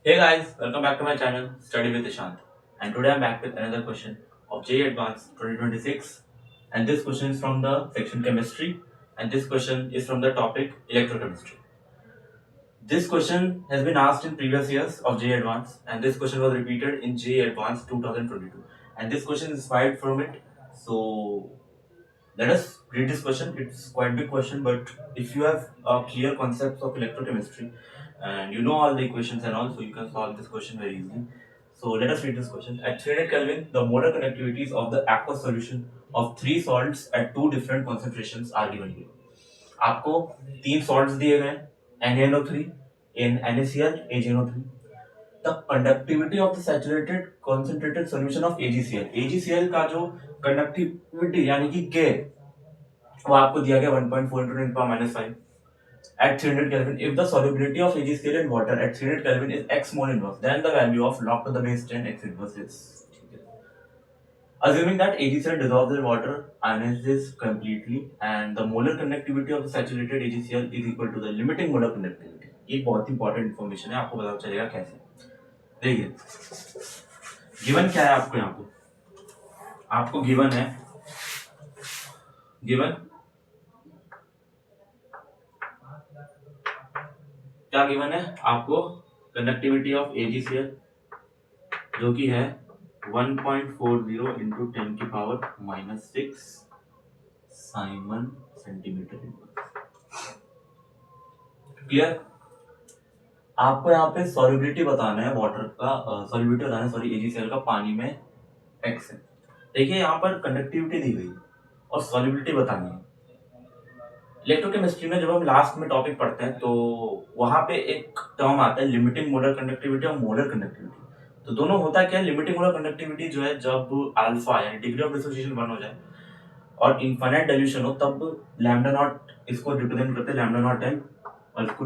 Hey guys, welcome back to my channel Study with Ishant. And today I'm back with another question of JEE Advanced 2026. And this question is from the section Chemistry. And this question is from the topic Electrochemistry. This question has been asked in previous years of JEE Advanced. And this question was repeated in JEE Advanced 2022. And this question is inspired from it. So let us read this question. It's quite a big question, but if you have a clear concept of electrochemistry and you know all the equations and all, so you can solve this question very easily. So let us read this question. At 300 Kelvin, the molar conductivities of the aqueous solution of three salts at two different concentrations are given here. आपको तीन salts दिए गए NaNO3, NaCl, AgNO3. The conductivity of the saturated concentrated solution of AgCl. AgCl का जो conductivity यानी कि K वो आपको दिया गया 1.4 into 10 power minus 5 at 300 Kelvin. If the solubility of AgCl in water at 300 Kelvin is x mole inverse, then the value of log to the base 10 x inverse is. Assuming that AgCl dissolves in water, ionizes completely, and the molar conductivity of the saturated AgCl is equal to the limiting molar conductivity. ये बहुत important information है, आपको पता चलेगा कैसे. देखिए given क्या है आपको, यहाँ पे आपको गिवन है, गिवन क्या गिवन है आपको, कंडक्टिविटी ऑफ AgCl जो कि है 1.40 into 10 की power minus 6 Simon centimetre inverse. Clear. आपको यहाँ पे सॉल्युबिलिटी बताना है वाटर का, सॉल्युबिलिटी बताना है सॉरी AgCl का पानी में x है. देखिए यहाँ पर कंडक्टिविटी दी गई और सॉल्युबिलिटी बतानी है. इलेक्ट्रोकेमिस्ट्री में जब हम लास्ट में टॉपिक पढ़ते हैं तो वहां पे एक टर्म आता है लिमिटिंग मोलर कंडक्टिविटी और मोलर कंडक्टिविटी. तो दोनों होता क्या है, लिमिटिंग मोलर कंडक्टिविटी जो है जब अल्फा यानी डिग्री ऑफ डिसोसिएशन 1 हो जाए और इनफाइनाइट डाइल्यूशन हो तब लैम्डा नॉट इसको रिप्रेजेंट करते हैं लैम्डा नॉट एम, और इसको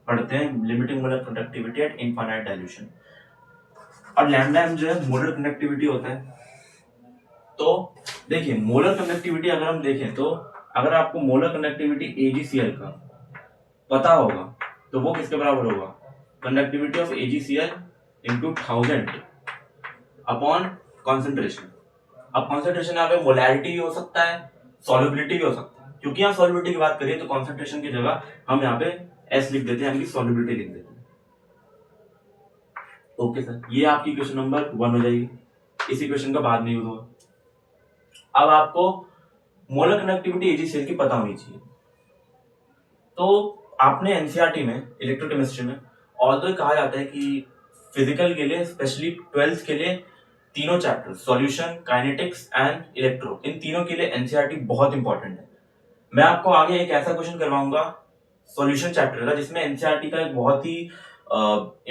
पढ़ते हैं limiting molar conductivity at infinite dilution. और लैम्डा एम जो है मोलर कंडक्टिविटी होता है. तो देखिए मोलर कंडक्टिविटी अगर हम देखें तो अगर आपको मोलर कंडक्टिविटी AgCl का पता होगा तो वो किसके बराबर होगा, conductivity of AgCl into 1000 upon concentration. अब कॉन्सेंट्रेशन यहाँ पे मोलैरिटी भी हो सकता है, सॉल्युबिलिटी भी हो सकता है. क्योंकि यहाँ सॉल्युबिलिटी की बात करिए तो कॉन्सेंट्रेशन की जगह हम यहाँ पे S लिख देते हैं यानी कि सॉल्युबिलिटी लिख देते हैं. ओके सर, ये आपकी क्वेश्चन नंबर 1 हो जाएगी. इस इक्वेशन का बाद में यूज होगा. अब आपको मोलर कंडक्टिविटी AgCl की पता होनी चाहिए. तो आपने एनसीईआरटी में इलेक्ट्रोकेमिस्ट्री में ऑल्दो कहा जाता है कि फिजिकल के लिए स्पेशली 12th के लिए तीनों chapter solution, kinetics and electro, इन तीनों के लिए एनसीईआरटी बहुत इंपॉर्टेंट है. मैं आपको आगे एक ऐसा क्वेश्चन करवाऊंगा सॉल्यूशन चैप्टर का जिसमें एनसीईआरटी का एक बहुत ही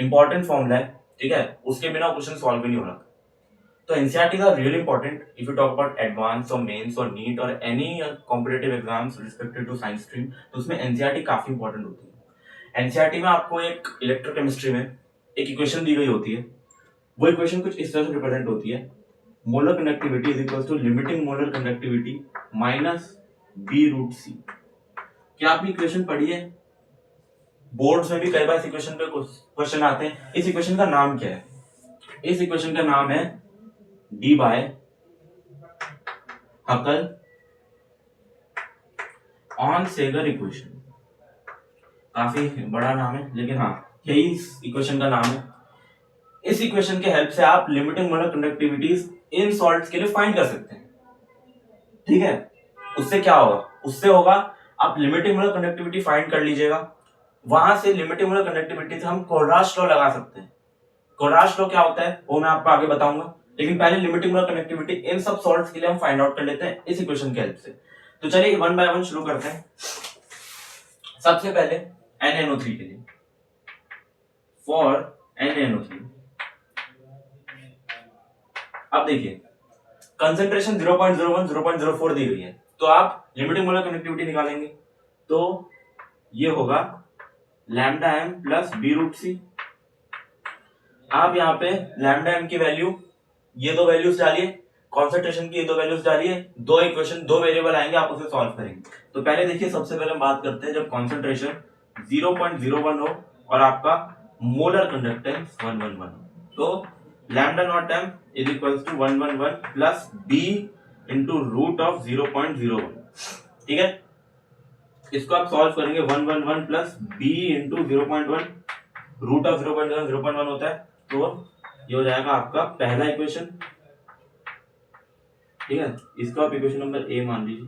इंपॉर्टेंट फॉर्मूला है. ठीक है, उसके बिना क्वेश्चन सॉल्व भी नहीं हो रहा. तो एनसीईआरटी का really important if you talk about advance और मेंस और नीट और any competitive exams respected to science stream, तो उसमें एनसीईआरटी काफी इंपॉर्टेंट होती है. एनसीईआरटी में आपको एक इलेक्ट्रोकेमिस्ट्री में एक इक्वेशन दी गई होती है. वो इक्वेशन कुछ इस तरह से रिप्रेजेंट होती है, molar conductivity is equal to limiting molar conductivity minus b√c. क्या आपने इक्वेशन पढ़ी है? बोर्ड्स में भी कई बार इस इक्वेशन पे क्वेश्चन आते हैं. इस इक्वेशन का नाम क्या है? इस इक्वेशन का नाम है डी बाय हकल ऑन सेगर इक्वेशन. काफी बड़ा नाम है लेकिन हाँ यही इस इक्वेशन का नाम है. इस इक्वेशन के हेल्प से आप लिमिटिंग मोलर कंडक्टिविटीज इन सॉल्ट्स के लिए फाइंड कर सकते हैं. ठीक है, उससे क्या होगा, उससे होगा आप लिमिटिंग मोलर कंडक्टिविटी फाइंड कर लीजिएगा. वहां से लिमिटिंग मोलर कंडक्टिविटी से हम कोलराश लॉ लगा सकते हैं. कोलराश लॉ क्या होता है वो मैं आपको आगे बताऊंगा, लेकिन पहले लिमिटिंग मोलर कनेक्टिविटी इन सब सॉल्ट्स के लिए हम फाइंड आउट कर लेते हैं इस इक्वेशन की हेल्प से. तो चलिए 1 by 1 शुरू करते हैं. सबसे पहले NaNO3 के लिए, फॉर NaNO3 अब देखिए कंसेंट्रेशन 0.01 0.04 दी गई है, तो आप लिमिटिंग मोलर कनेक्टिविटी निकालेंगे तो ये होगा लैम्डा एम प्लस b√c. आप यहाँ पे लैम्डा एम की वैल्यू ये दो वैल्यूज डालिए, कॉन्सेंट्रेशन की ये दो वैल्यूज डालिए, दो इक्वेशन दो वेरिएबल आएंगे, आप उसे सॉल्व करेंगे. तो पहले देखिए सबसे पहले हम बात करते हैं जब कॉन्सेंट्रेशन 0.01 हो और आपका मोलर कंडक्टेंस 111। तो lambda naught m is equals to 111 plus b into root of 0.01। ठीक है, इसको आप सॉल्व करेंगे 111 plus b into 0.1, root of 0.1 0.1 होता है, तो ये हो जाएगा आपका पहला इक्वेशन। ठीक है, इसको आप इक्वेशन नंबर ए मान लीजिए,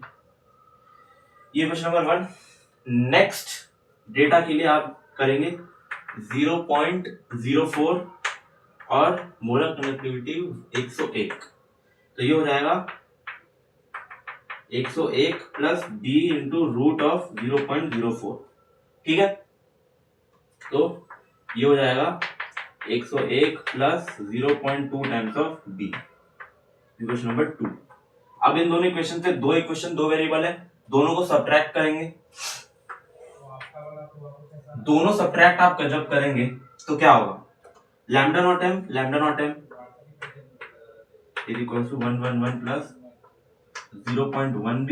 ये इक्वेशन नंबर 1। नेक्स्ट डेटा के लिए आप करेंगे 0.04 और मोलर कंडक्टिविटी 101, तो ये हो जाएगा 101 plus b into root of 0.04। ठीक है, तो ये हो जाएगा 101 plus 0.2 times of b, equation number 2। अब इन दोनों इक्वेशन से दो इक्वेशन, दो वेरिएबल है, दोनों को सब्ट्रैक्ट करेंगे। दोनों सब्ट्रैक्ट आप जब करेंगे तो क्या होगा, lambda naught m is equal to 111 plus 0.1 b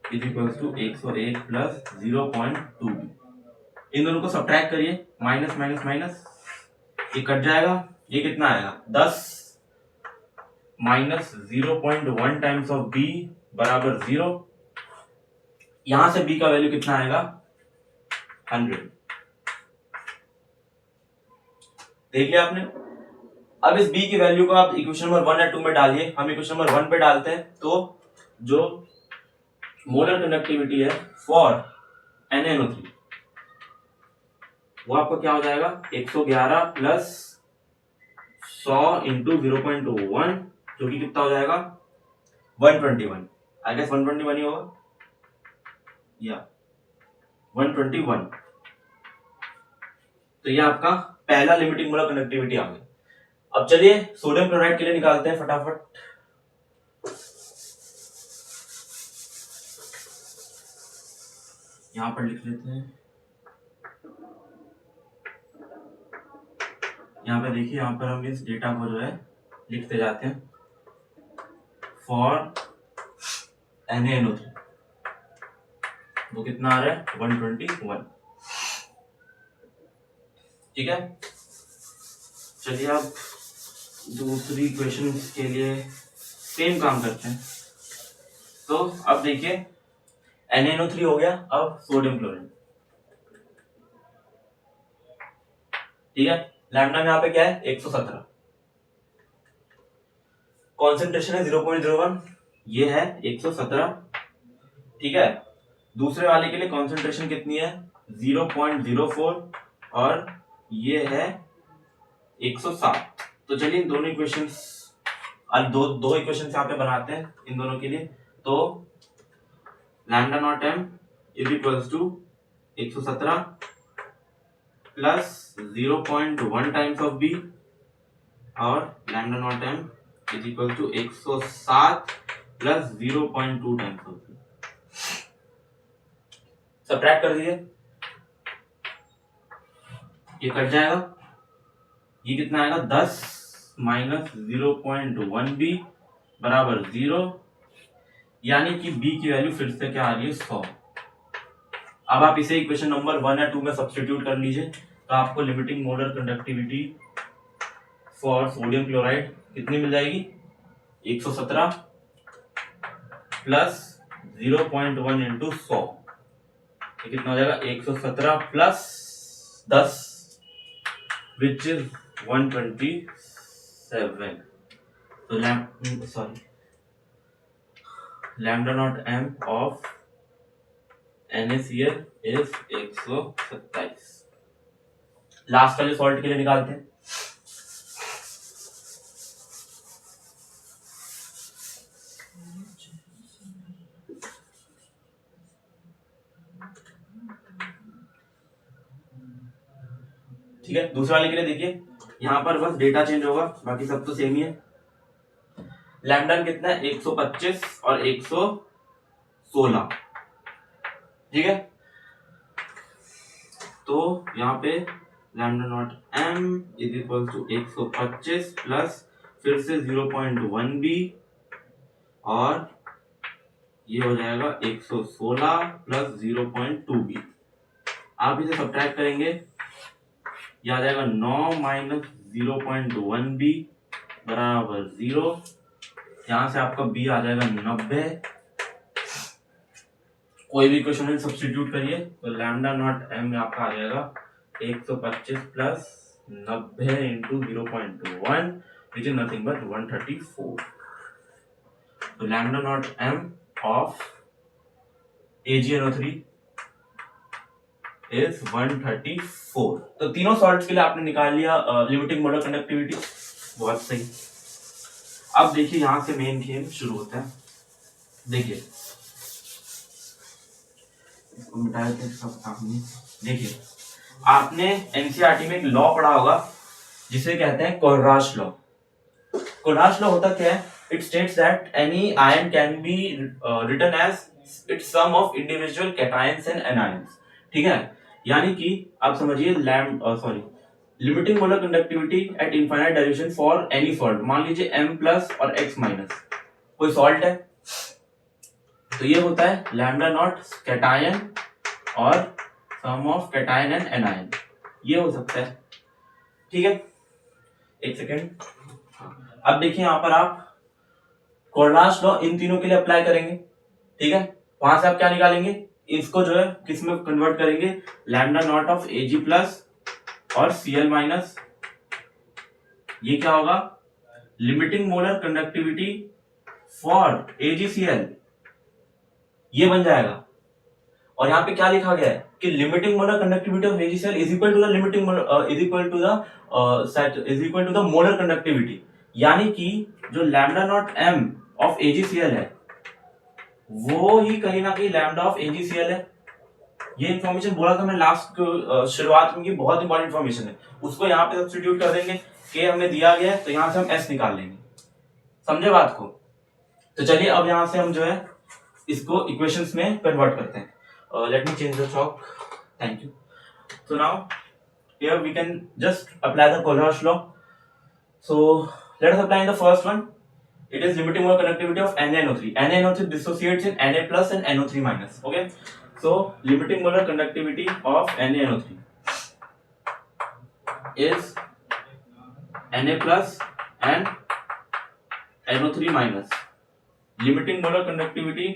is equal to 101 plus 0.2 b। इन दोनों को सब्ट्रैक्ट करिए, माइनस माइनस माइनस, ये कट जाएगा, ये कितना आएगा 10 माइनस 0.1 टाइम्स ऑफ b बराबर 0। यहां से b का वैल्यू कितना आएगा 100। देख लिया आपने। अब इस b की वैल्यू को आप इक्वेशन नंबर 1 या 2 में डालिए। हम इक्वेशन नंबर 1 पे डालते हैं, तो जो मोलर कंडक्टिविटी है फॉर NaNO3 वो आपका क्या हो जाएगा 111 प्लस 100 इंटू 0.1, जो कि कितना हो जाएगा 121। आई गेस 121 ही होगा या 121। तो ये आपका पहला लिमिटिंग मोलर कंडक्टिविटी आ गई। अब चलिए सोडियम क्लोराइड के लिए निकालते हैं फटाफट। यहां पर लिख लेते हैं, यहाँ पे देखिए, यहाँ पर हम इस डेटा को जो है लिखते जाते हैं फॉर NaNO3, वो कितना आ रहा है 121। ठीक है, चलिए अब दूसरी इक्वेशन के लिए सेम काम करते हैं। तो अब देखिए NaNO3 हो गया, अब सोडियम क्लोराइड। ठीक है, लैम्डा में यहाँ पे क्या है 117, कॉन्सेंट्रेशन है 0.01, ये है 117। ठीक है, दूसरे वाले के लिए कॉन्सेंट्रेशन कितनी है 0.04 और ये है 107। तो चलिए इन दोनों इक्वेशंस, दो इक्वेशंस यहाँ पे बनाते हैं इन दोनों के लिए। तो lambda naught m is equals to 117 plus 0.1 times of b और lambda naught m is equal to 107 plus 0.2 times of b। Subtract कर दीजिए, ये कट जाएगा, ये कितना आएगा 10 माइनस 0.1 b बराबर 0, यानी कि b की वैल्यू फिर से क्या आ रही है 100। अब आप इसे इक्वेशन नंबर 1 या 2 में सब्स्टिट्यूट कर लीजिए, तो आपको limiting molar conductivity for sodium chloride कितनी मिल जाएगी 117 प्लस 0.1 इंटू 100, ये कितना हो जाएगा 117 प्लस 10 विच इज 127। तो lambda naught m of NaCl is 127। Last वाले सॉल्ट के लिए निकालते हैं। ठीक है, दूसरे वाले के लिए देखिए, यहां पर बस डेटा चेंज होगा, बाकी सब तो सेम ही है। लैम्डा कितना है 125 और 116। ठीक है, तो यहाँ पे lambda naught m is equal to 125 plus फिर से 0.1 b और ये हो जाएगा 116 प्लस 0.2 b। आप इसे सब्ट्रैक्ट करेंगे ये आ जाएगा 9 माइनस 0.1b बराबर 0। यहाँ से आपका b आ जाएगा 90। कोई भी क्वेश्चन में सब्स्टिट्यूट करिए तो लैम्डा नॉट m में आपका आ जाएगा 125 plus 90 into 0.1 which is nothing but 134। तो lambda naught m of AgNO3 is 134। तो तीनों सॉल्ट्स के लिए आपने निकाल लिया लिमिटिंग मोलर कंडक्टिविटी। बहुत सही। अब देखिए यहां से मेन गेम शुरू होता है। देखिए इसको मिटाया थे सब आपने। देखिए आपने एनसीईआरटी में एक लॉ पढ़ा होगा जिसे कहते हैं कोलराश लॉ। कोलराश लॉ होता क्या है? It states that any ion can be written as its sum of individual cations and anions. ठीक है, यानी कि आप समझिए limiting molar conductivity at infinite dilution for any salt. मान लीजिए M प्लस और X माइनस कोई सॉल्ट है, तो ये होता है लैम्डा नॉट कैटायन और sum of cation and anion, ये हो सकता है। ठीक है, एक सेकेंड। अब देखिए यहां पर आप कोलराश लॉ इन तीनों के लिए अप्लाई करेंगे। ठीक है, वहां से आप क्या निकालेंगे? इसको जो है किस में कन्वर्ट करेंगे? Lambda naught of Ag plus और Cl माइनस। ये क्या होगा? Limiting molar conductivity for AgCl, ये बन जाएगा। और यहाँ पे क्या लिखा गया है कि limiting molar conductivity of AgCl is equal to the limiting is equal to the molar conductivity, यानी कि जो lambda naught m of AgCl है वो ही कहीं ना कहीं लैम्डा ऑफ AgCl है। ये इन्फॉर्मेशन बोला था मैं लास्ट शुरुआत में, ये बहुत इंपॉर्टेंट इन्फॉर्मेशन है। उसको यहाँ पे सब्स्टिट्यूट कर देंगे, के हमें दिया गया है तो यहाँ से हम s निकाल लेंगे। समझे बात को? तो चलिए अब यहाँ से हम जो है इसको इक्वेशंस में कन्वर्ट करते हैं। Let me change the chalk, thank you. So now here we can just apply the Kohlrausch law. So let us apply in the first one. It is limiting molar conductivity of NaNO3. NaNO3 dissociates in Na plus and NO3 minus. Okay. So limiting molar conductivity of NaNO3 is Na plus and NO3 minus. Limiting molar conductivity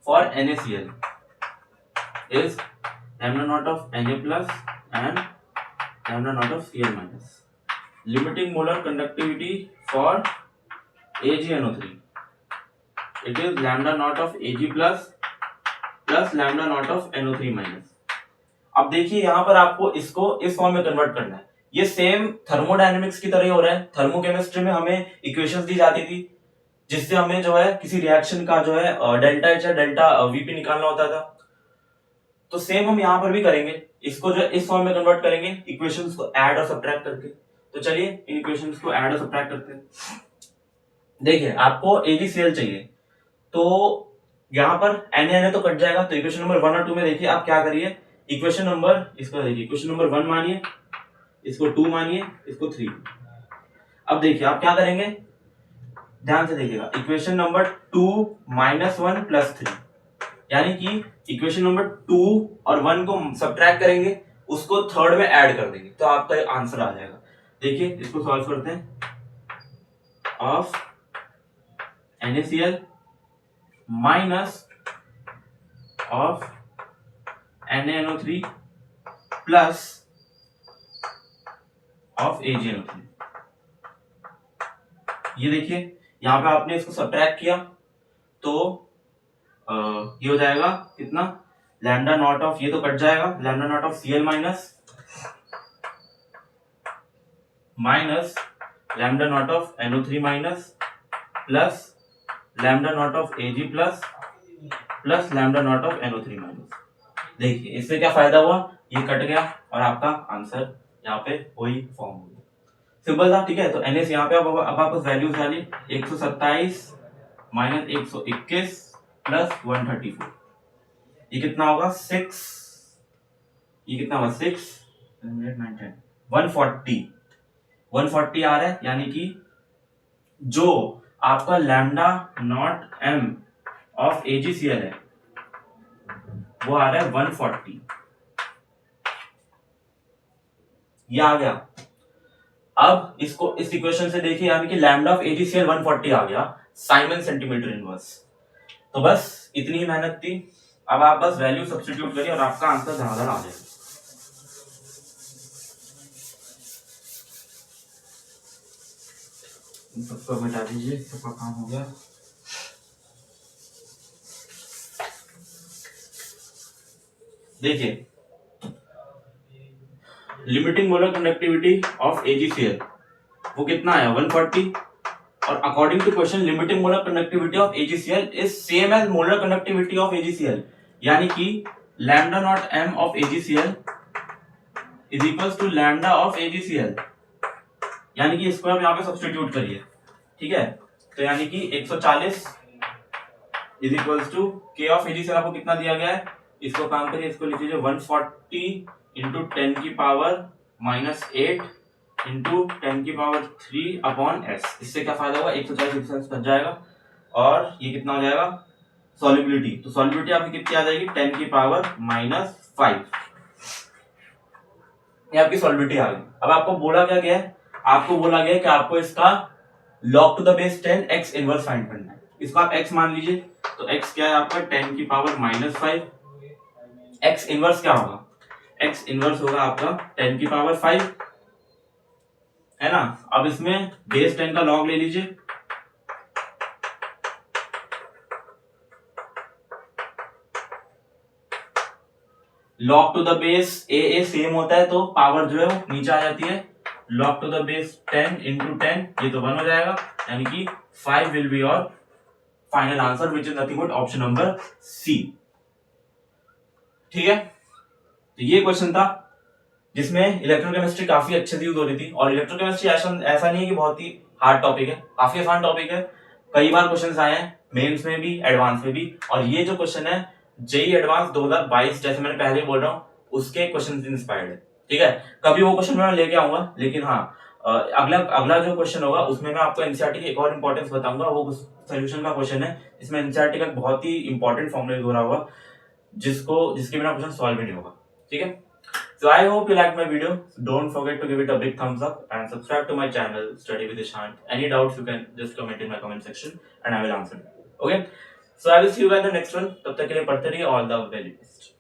for NaCl is lambda naught of Na plus and lambda naught of Cl minus. Limiting molar conductivity for AgNO3, it is lambda naught of Ag plus lambda naught of NO3 minus. अब देखिए यहाँ पर आपको इसको इस form में convert करना है। ये सेम थर्मोडायनेमिक्स की तरह ही हो रहा है। थर्मोकेमिस्ट्री में हमें इक्वेशंस दी जाती थी जिससे हमें जो है किसी रिएक्शन का जो है डेल्टा एच या डेल्टा वीपी निकालना होता था। तो सेम हम यहाँ पर भी करेंगे, इसको जो इस फॉर्म में कन्वर्ट करेंगे इक्वेशंस को ऐड और सब्ट्रैक्ट करके। तो चलिए इन इक्वेशंस को ऐड और सब्ट्रैक्ट करते हैं। देखिए आपको AgCl चाहिए, तो यहाँ पर Na तो कट जाएगा, तो इक्वेशन नंबर 1 और 2 में देखिए आप क्या करिए, इक्वेशन नंबर इसको देखिए, इक्वेशन नंबर 1 मानिए, इसको 2 मानिए, इसको 3। अब देखिए आप क्या करेंगे, ध्यान से देखिएगा, इक्वेशन नंबर 2 माइनस 1 प्लस 3, यानी कि इक्वेशन नंबर 2 और 1 को सब्ट्रैक्ट करेंगे, उसको थर्ड में ऐड कर देंगे, तो आपका आंसर आ जाएगा। देखिए इसको सॉल्व करते हैं। Of NaCl minus of NaNO3 plus of AgNO3। ये देखिए यहां पे आपने इसको सब्ट्रैक्ट किया तो ये हो जाएगा कितना, लैम्डा नॉट ऑफ, ये तो कट जाएगा, lambda naught of Cl minus lambda naught of NO3 minus plus lambda naught of Ag plus lambda naught of NO3 minus. देखिए इससे क्या फायदा हुआ, ये कट गया और आपका आंसर यहाँ पे वही फॉर्म हो गया। सिंपल था, ठीक है। तो NaC यहाँ पे अब आपको वैल्यूज डाली, 127 माइनस 121 प्लस 134, ये कितना होगा 6, ये कितना होगा 6 140 आ रहा है, यानी कि जो आपका lambda naught m of AgCl है वो आ रहा है 140। ये आ गया। अब इसको इस इक्वेशन से देखिए, यानी कि लैम्डा ऑफ AgCl 140 आ गया, साइमन सेंटीमीटर इनवर्स। तो बस इतनी ही मेहनत थी। अब आप बस वैल्यू सब्स्टिट्यूट करिए और आपका आंसर धड़ाधड़ आ जाएगा। सबको मिटा दीजिए, सबका काम हो गया। देखिए, limiting molar conductivity of AgCl वो कितना आया 140, और according to question limiting molar conductivity of AgCl is same as molar conductivity of AgCl, यानी कि lambda naught m of AgCl is equals to lambda of AgCl, यानी कि इसको आप यहाँ पे सब्स्टिट्यूट करिए, ठीक है। तो यानी कि 140 is equals to k of AgCl आपको कितना दिया गया है, इसको काम करिए, इसको लिख लीजिए 140 इंटू 10 की पावर -8 इंटू 10 की पावर 3 अपॉन s। इससे क्या फायदा होगा, 140 बच जाएगा, और ये कितना हो जाएगा सॉल्युबिलिटी। तो सॉल्युबिलिटी आपकी कितनी आ जाएगी 10 की पावर -5, ये आपकी सॉल्युबिलिटी आ गई। अब आपको बोला क्या गया है, आपको बोला गया है कि आपको इसका log to the base 10 x inverse find करना है। इसको आप x मान लीजिए, तो x क्या है आपका 10 की पावर -5, x इनवर्स क्या होगा, x इनवर्स होगा आपका 10 की पावर 5, है ना। अब इसमें बेस 10 का log ले लीजिए, log to the base a same होता है तो पावर जो है वो नीचे आ जाती है, log to the base 10 into 10, ये तो 1 हो जाएगा, यानी कि 5 will be your final answer which is nothing but option number C, ठीक है। तो ये क्वेश्चन था जिसमें इलेक्ट्रोकेमिस्ट्री काफी अच्छे से यूज हो रही थी, और इलेक्ट्रोकेमिस्ट्री ऐसा नहीं है कि बहुत ही हार्ड टॉपिक है, काफी आसान टॉपिक है, कई बार क्वेश्चन आए हैं मेंस में भी एडवांस में भी, और ये जो क्वेश्चन है जेई एडवांस 2022 जैसे मैंने पहले बोल रहा हूँ उसके क्वेश्चन से इंस्पायर्ड है, ठीक है। कभी वो क्वेश्चन मैं लेके आऊंगा, लेकिन हाँ अगला जो क्वेश्चन होगा उसमें मैं आपको एनसीईआरटी की एक और इंपॉर्टेंस बताऊंगा, वो सोल्यूशन का क्वेश्चन है, इसमें एनसीईआरटी का बहुत ही इंपॉर्टेंट फॉर्मूला हो रहा होगा जिसके बिना क्वेश्चन सॉल्व ही नहीं होगा, ठीक है। So I hope you liked my video. Don't forget to give it a big thumbs up and subscribe to my channel, Study with Ishant. Any doubts you can just comment in my comment section and I will answer. Okay? So I will see you guys in the next one. तब तक के लिए पढ़ते रहिए, all the very best.